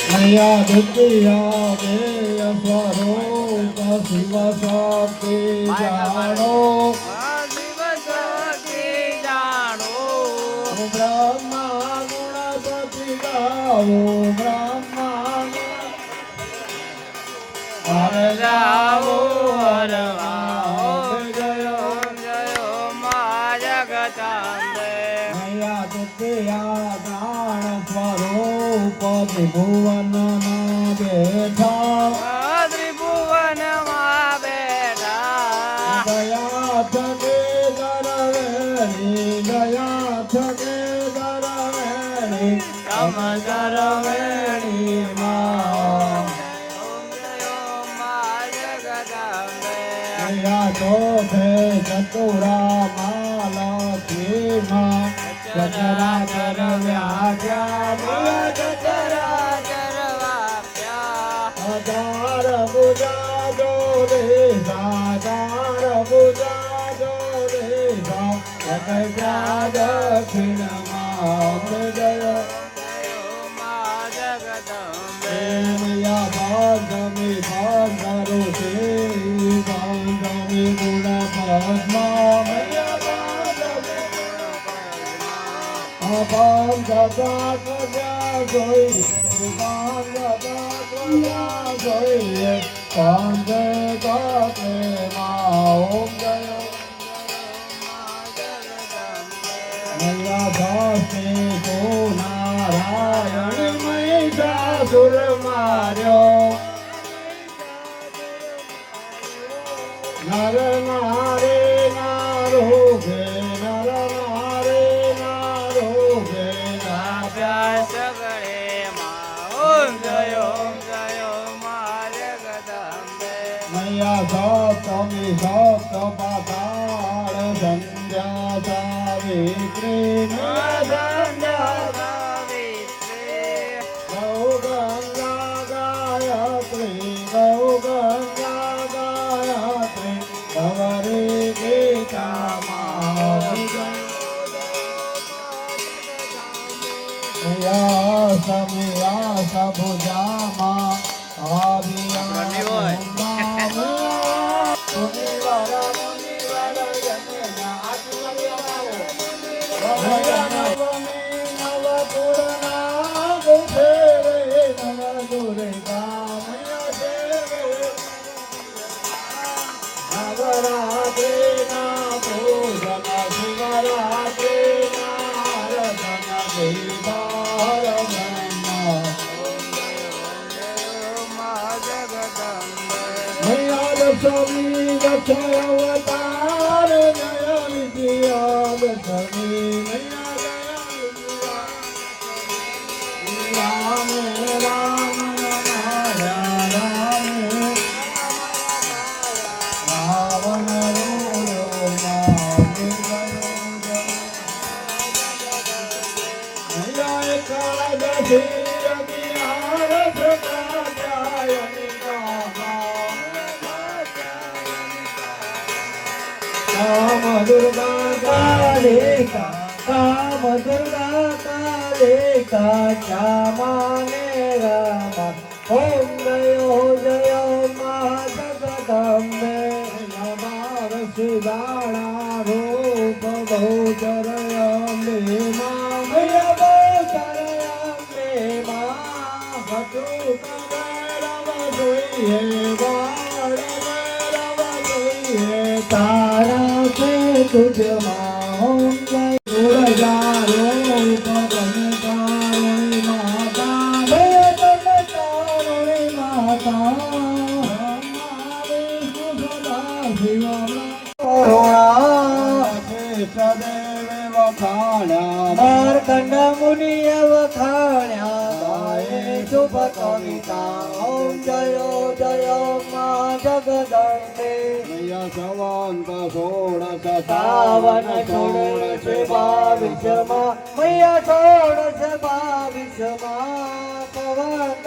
मैया दुतिया देय स्वरूप शिव शक्ति जानो शिव शक्ति जानो ब्रह्मा गुणपति गाओ ब्रह्मा हर जाओ हर जय जय मां जगदम्बे मैया दुतिया दान स्वरूप त्रिभुवन में बैठा त्रिभुवन में बैठा दया थके दरवेणी दया थके दरवेणी तम दरवेणी माँ मैया शोभे चतुरा माला की माँ चतुराचर व्याख्या मैया चतुराचर व्याख्या हजार भुजा जो देशा हजार भुजा जो देशा जगत्या दक्षिण माँ जय मां जगदम्बे मैया भागमी भागरो से भागमी गुण पद्मा मैया मैया भक्ति को नारायण महिषासुर मार्यो नर नारे नारोगे नर नारे नारोगे सगळे ओम जय मां जगदम्बे मैया सप्तमी सप्त पाताल संध्या सावित्री संध्या सावित्री गौ गंगा गायत्री गौ गंगा गायत्री गौरी गीता मैया समिया सबुजा माँ आविया लक्ष्मी लक्ष्मी अवतार जय विद्या लक्ष्मी मैया राम राम राम रावण मैया एकादशी काम दुर्गा कालिका काम दुर्गा कालिका श्यामाने रामा ओम जय मां जगदम्बे नमार सिदाणा रूप बहुचर अम्बे मां मैया बहुचर अम्बे मां भद्रू कमरव जोइए बाण मेरव जोइए तारा से तुझ मां जय गुरजारो पवन कारोणी माता भय तन कारोणी माता ब्रह्मा विष्णु सदा शिव सदैव वखाण्या मार्कंड मुनी वखाण्या गाये शुभ कविता ओम जय मां जगदम्बे सवंत षोडश सावन षोडश 22 मैया 22 पवंत